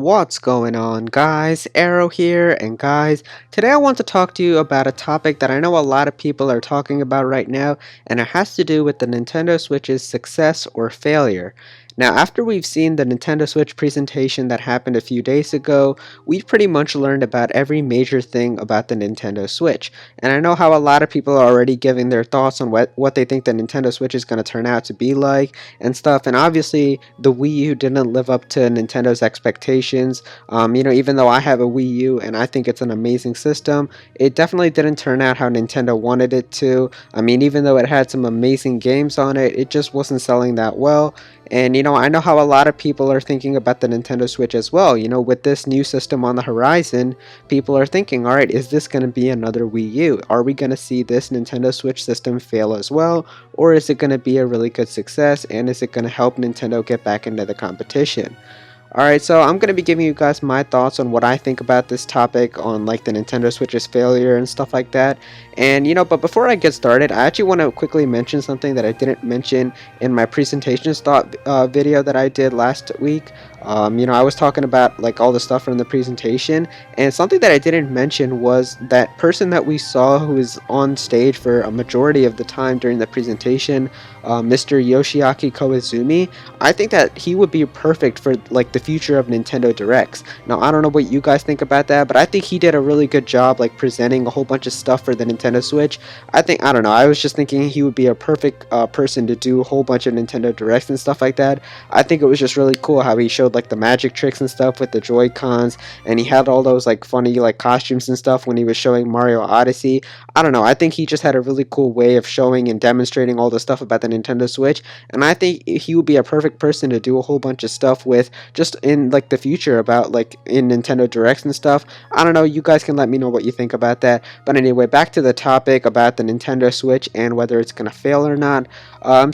What's going on, guys? Aero here, and guys, today I want to talk to you about a topic that I know a lot of people are talking about right now, and it has to do with the Nintendo Switch's success or failure. Now, after we've seen the Nintendo Switch presentation that happened a few days ago, we've pretty much learned about every major thing about the Nintendo Switch. And I know how a lot of people are already giving their thoughts on what they think the Nintendo Switch is going to turn out to be like and stuff. And obviously, the Wii U didn't live up to Nintendo's expectations. Even though I have a Wii U and I think it's an amazing system, it definitely didn't turn out how Nintendo wanted it to. I mean, even though it had some amazing games on it, it just wasn't selling that well. And I know how a lot of people are thinking about the Nintendo Switch as well. With this new system on the horizon, people are thinking, all right, is this going to be another Wii U? Are we going to see this Nintendo Switch system fail as well? Or is it going to be a really good success? And is it going to help Nintendo get back into the competition? Alright, so I'm going to be giving you guys my thoughts on what I think about this topic on like the Nintendo Switch's failure and stuff like that. And but before I get started, I actually want to quickly mention something that I didn't mention in my presentations thought video that I did last week. I was talking about like all the stuff from the presentation, and something that I didn't mention was that person that we saw who was on stage for a majority of the time during the presentation, Mr. Yoshiaki Koizumi. I think that he would be perfect for like the future of Nintendo Directs. Now, I don't know what you guys think about that, but I think he did a really good job like presenting a whole bunch of stuff for the Nintendo Switch. I don't know, I was just thinking he would be a perfect person to do a whole bunch of Nintendo Directs and stuff like that. I think it was just really cool how he showed like the magic tricks and stuff with the Joy-Cons, and he had all those like funny like costumes and stuff when he was showing Mario Odyssey. I don't know, I think he just had a really cool way of showing and demonstrating all the stuff about the Nintendo Switch, and I think he would be a perfect person to do a whole bunch of stuff with just in like the future about like in Nintendo Directs and stuff. I don't know, you guys can let me know what you think about that. But anyway, back to the topic about the Nintendo Switch and whether it's gonna fail or not.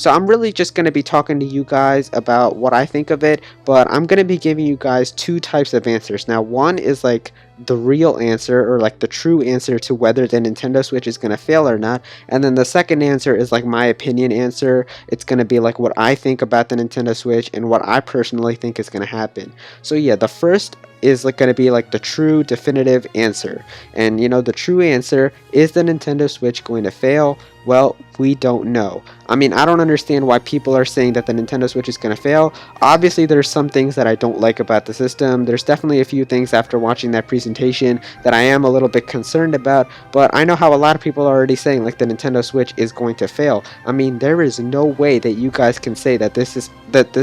So I'm really just going to be talking to you guys about what I think of it, but I'm going to be giving you guys two types of answers. Now, one is like the real answer, or like the true answer to whether the Nintendo Switch is going to fail or not, and then the second answer is like my opinion answer. It's going to be like what I think about the Nintendo Switch and what I personally think is going to happen. So yeah, the first is like going to be like the true definitive answer, and the true answer is the Nintendo Switch going to fail. Well, we don't know. I mean, I don't understand why people are saying that the Nintendo Switch is going to fail. Obviously, there's some things that I don't like about the system. There's definitely a few things after watching that presentation that I am a little bit concerned about, but I know how a lot of people are already saying like the Nintendo Switch is going to fail. I mean, there is no way that you guys can say that this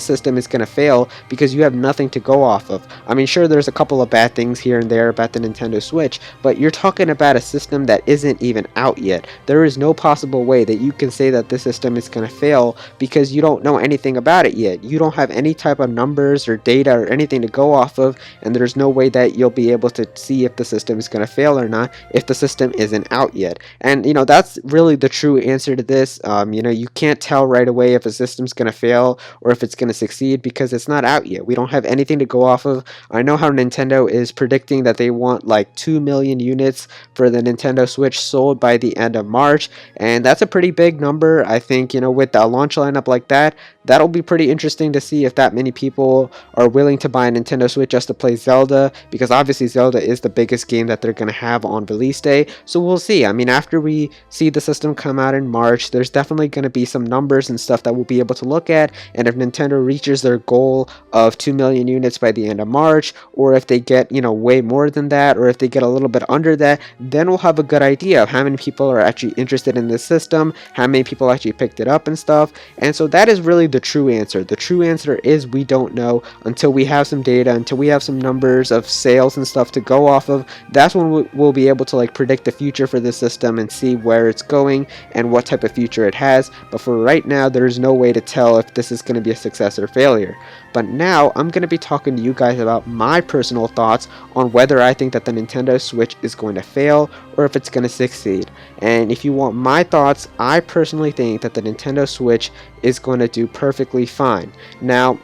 system is going to fail because you have nothing to go off of. I mean, sure, there's a couple of bad things here and there about the Nintendo Switch, but you're talking about a system that isn't even out yet. There is no possible way that you can say that this system is going to fail because you don't know anything about it yet. You don't have any type of numbers or data or anything to go off of, and there's no way that you'll be able to see if the system is going to fail or not if the system isn't out yet. And that's really the true answer to this. You can't tell right away if a system's going to fail or if it's going to succeed because it's not out yet. We don't have anything to go off of. I know how Nintendo is predicting that they want like 2 million units for the Nintendo Switch sold by the end of March, and that's a pretty big number. I think with a launch lineup like that, that'll be pretty interesting to see if that many people are willing to buy a Nintendo Switch just to play Zelda, because obviously Zelda is the biggest game that they're going to have on release day. So we'll see. I mean, after we see the system come out in March, there's definitely going to be some numbers and stuff that we'll be able to look at, and if Nintendo reaches their goal of 2 million units by the end of March, or if they get way more than that, or if they get a little bit under that, then we'll have a good idea of how many people are actually interested in this system, how many people actually picked it up and stuff. And so that is really the true answer. The true answer is we don't know until we have some data, until we have some numbers of sales and stuff to go off of. That's when we'll be able to like predict the future for the system and see where it's going and what type of future it has. But for right now, there's no way to tell if this is going to be a success or failure. But now I'm going to be talking to you guys about my personal thoughts on whether I think that the Nintendo Switch is going to fail or if it's going to succeed. And if you want my thoughts, I personally think that the Nintendo Switch is going to do perfectly fine. Now,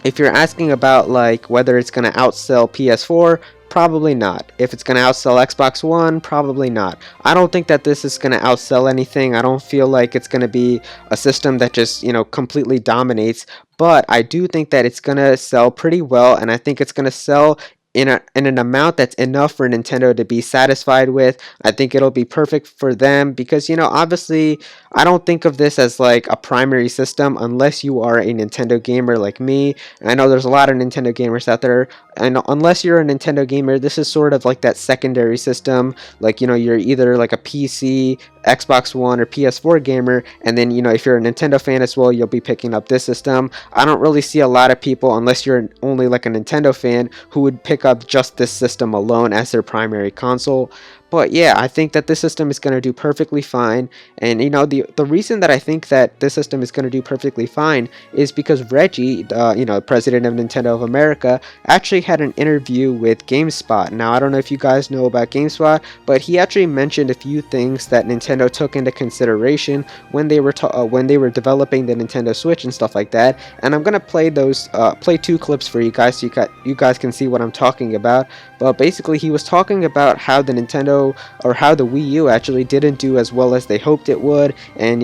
if you're asking about like whether it's going to outsell PS4, Probably not. If it's going to outsell Xbox One, probably not. I don't think that this is going to outsell anything. I don't feel like it's going to be a system that just, completely dominates. But I do think that it's going to sell pretty well, and I think it's going to sell in an amount that's enough for Nintendo to be satisfied with. I think it'll be perfect for them because, obviously, I don't think of this as like a primary system unless you are a Nintendo gamer like me. And I know there's a lot of Nintendo gamers out there. And unless you're a Nintendo gamer, this is sort of like that secondary system. Like, you're either like a PC, Xbox One, or PS4 gamer, and then, if you're a Nintendo fan as well, you'll be picking up this system. I don't really see a lot of people, unless you're only like a Nintendo fan, who would pick up just this system alone as their primary console. But yeah, I think that this system is going to do perfectly fine. And the reason that I think that this system is going to do perfectly fine is because Reggie, president of Nintendo of America, actually had an interview with GameSpot. Now, I don't know if you guys know about GameSpot, but he actually mentioned a few things that Nintendo took into consideration when they were developing the Nintendo Switch and stuff like that. And I'm gonna play two clips for you guys so you guys can see what I'm talking about. But basically, he was talking about how the Wii U actually didn't do as well as they hoped it would, and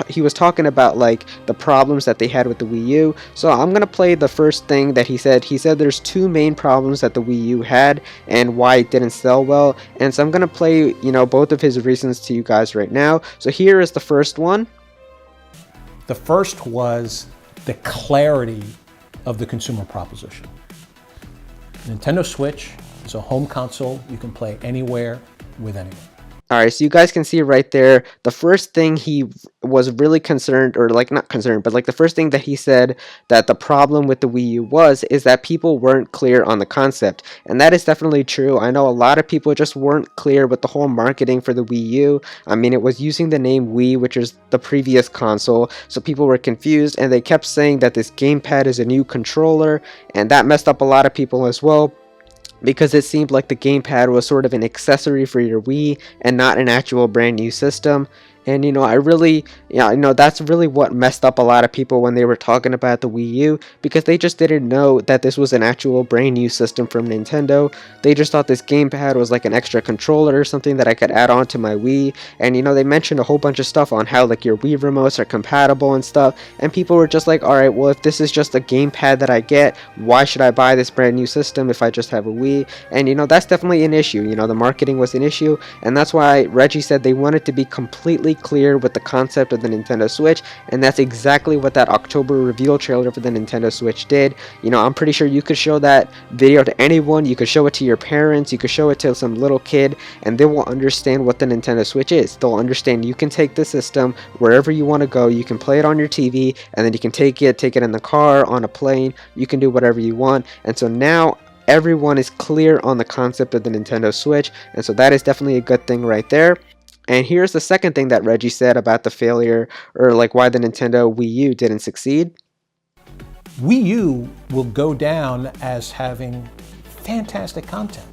he was talking about like the problems that they had with the Wii U. So I'm gonna play the first thing that he said. He said there's two main problems that the Wii U had and why it didn't sell well, and so I'm gonna play both of his reasons to you guys right now. So here is the first one. The first was the clarity of the consumer proposition. Nintendo Switch is a home console you can play anywhere with anyone. Alright, so you guys can see right there, the first thing he was really concerned, or like not concerned, but like the first thing that he said that the problem with the Wii U is that people weren't clear on the concept. And that is definitely true. I know a lot of people just weren't clear with the whole marketing for the Wii U. I mean, it was using the name Wii, which is the previous console, so people were confused, and they kept saying that this gamepad is a new controller, and that messed up a lot of people as well, because it seemed like the gamepad was sort of an accessory for your Wii and not an actual brand new system. And that's really what messed up a lot of people when they were talking about the Wii U, because they just didn't know that this was an actual brand new system from Nintendo. They just thought this gamepad was like an extra controller or something that I could add on to my Wii. And they mentioned a whole bunch of stuff on how like your Wii remotes are compatible and stuff, and people were just like, alright, well, if this is just a gamepad that I get, why should I buy this brand new system if I just have a Wii? And that's definitely an issue. The marketing was an issue, and that's why Reggie said they wanted to be completely clear with the concept of the Nintendo Switch, and that's exactly what that October reveal trailer for the Nintendo Switch did. I'm pretty sure you could show that video to anyone. You could show it to your parents, you could show it to some little kid, and they will understand what the Nintendo Switch is. They'll understand you can take the system wherever you want to go, you can play it on your TV, and then you can take it in the car, on a plane, you can do whatever you want. And so now everyone is clear on the concept of the Nintendo Switch, and so that is definitely a good thing right there. And here's the second thing that Reggie said about the failure, or like why the Nintendo Wii U didn't succeed. Wii U will go down as having fantastic content.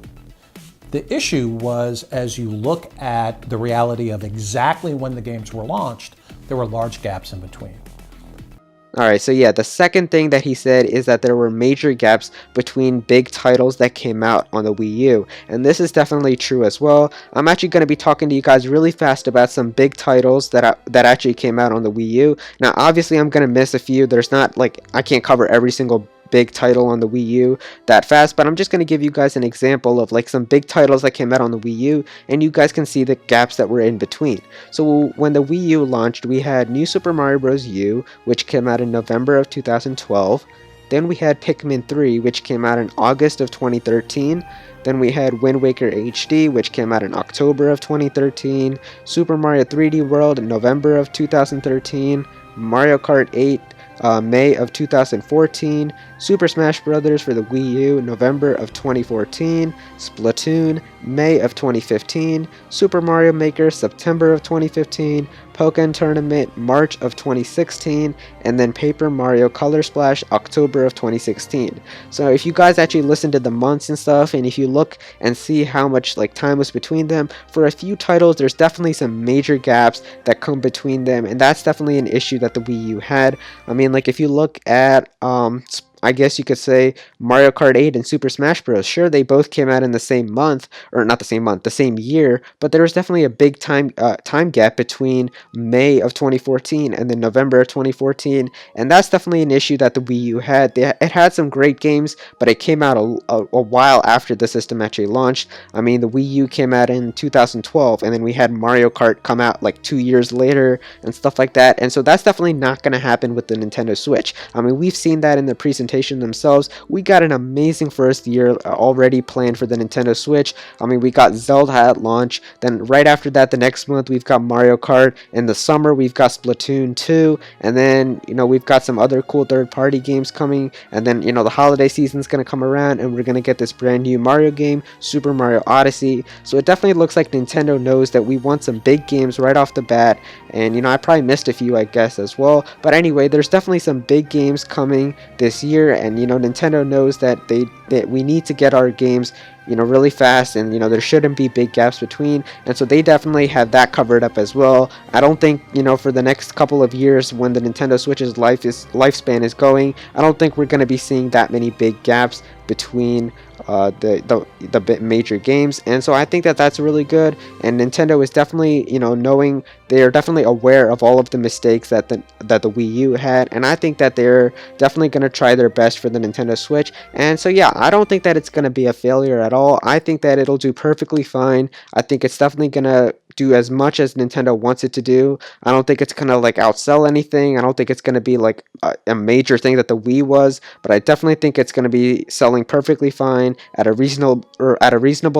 The issue was, as you look at the reality of exactly when the games were launched, there were large gaps in between. Alright, so yeah, the second thing that he said is that there were major gaps between big titles that came out on the Wii U, and this is definitely true as well. I'm actually going to be talking to you guys really fast about some big titles that actually came out on the Wii U. Now, obviously, I'm going to miss a few. There's not, like, I can't cover every single big title on the Wii U that fast, but I'm just going to give you guys an example of like some big titles that came out on the Wii U, and you guys can see the gaps that were in between. So when the Wii U launched, we had New Super Mario Bros. U, which came out in November of 2012. Then we had Pikmin 3, which came out in August of 2013. Then we had Wind Waker HD, which came out in October of 2013. Super Mario 3D World in November of 2013. Mario Kart 8 May of 2014, Super Smash Bros. For the Wii U, November of 2014, Splatoon, May of 2015, Super Mario Maker, September of 2015, Pokken Tournament, March of 2016, and then Paper Mario Color Splash, October of 2016. So if you guys actually listen to the months and stuff, and if you look and see how much like time was between them, for a few titles, there's definitely some major gaps that come between them, and that's definitely an issue that the Wii U had. I mean, like if you look at I guess you could say Mario Kart 8 and Super Smash Bros. Sure, they both came out in the same month, or not the same month, the same year, but there was definitely a big time gap between May of 2014 and then November of 2014, and that's definitely an issue that the Wii U had. It had some great games, but it came out a while after the system actually launched. I mean, the Wii U came out in 2012, and then we had Mario Kart come out like 2 years later and stuff like that, and so that's definitely not going to happen with the Nintendo Switch. I mean, we've seen that in the presentation themselves. We got an amazing first year already planned for the Nintendo Switch. I mean, we got Zelda at launch, then right after that, the next month, we've got Mario Kart. In the summer, we've got Splatoon 2, and then, we've got some other cool third-party games coming, and then, the holiday season's going to come around, and we're going to get this brand new Mario game, Super Mario Odyssey. So it definitely looks like Nintendo knows that we want some big games right off the bat, and, I probably missed a few, I guess, as well. But anyway, there's definitely some big games coming this year, and, Nintendo knows that that we need to get our games really fast, and there shouldn't be big gaps between, and so they definitely have that covered up as well. I don't think for the next couple of years, when the Nintendo Switch's lifespan is going, I don't think we're going to be seeing that many big gaps between the major games, and so I think that that's really good. And Nintendo is definitely knowing, they are definitely aware of all of the mistakes that the Wii U had, and I think that they're definitely going to try their best for the Nintendo Switch. And so yeah, I don't think that it's going to be a failure at all. I think that it'll do perfectly fine. I think it's definitely going to do as much as Nintendo wants it to do. I don't think it's going to like outsell anything. I don't think it's going to be like a major thing that the Wii was, but I definitely think it's going to be selling perfectly fine at a reasonable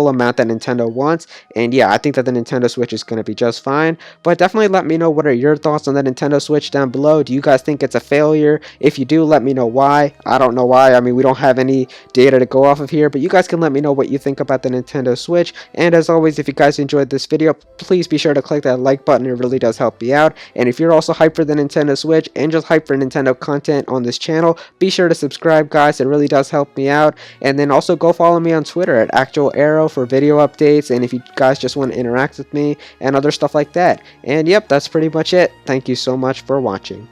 amount that Nintendo wants. And yeah, I think that the Nintendo Switch is going to be just fine. But definitely let me know, what are your thoughts on the Nintendo Switch down below. Do you guys think it's a failure? If you do, let me know why. I don't know why. I mean, we don't have any data to go off of here, but you guys can let me know what you think about the Nintendo Switch. And as always, if you guys enjoyed this video, please be sure to click that like button. It really does help me out. And if you're also hyped for the Nintendo Switch and just hyped for Nintendo content on this channel, be sure to subscribe, guys. It really does help me out. And then also go follow me on Twitter at Actual Aero for video updates, and if you guys just want to interact with me and other stuff like that. And yep, that's pretty much it. Thank you so much for watching.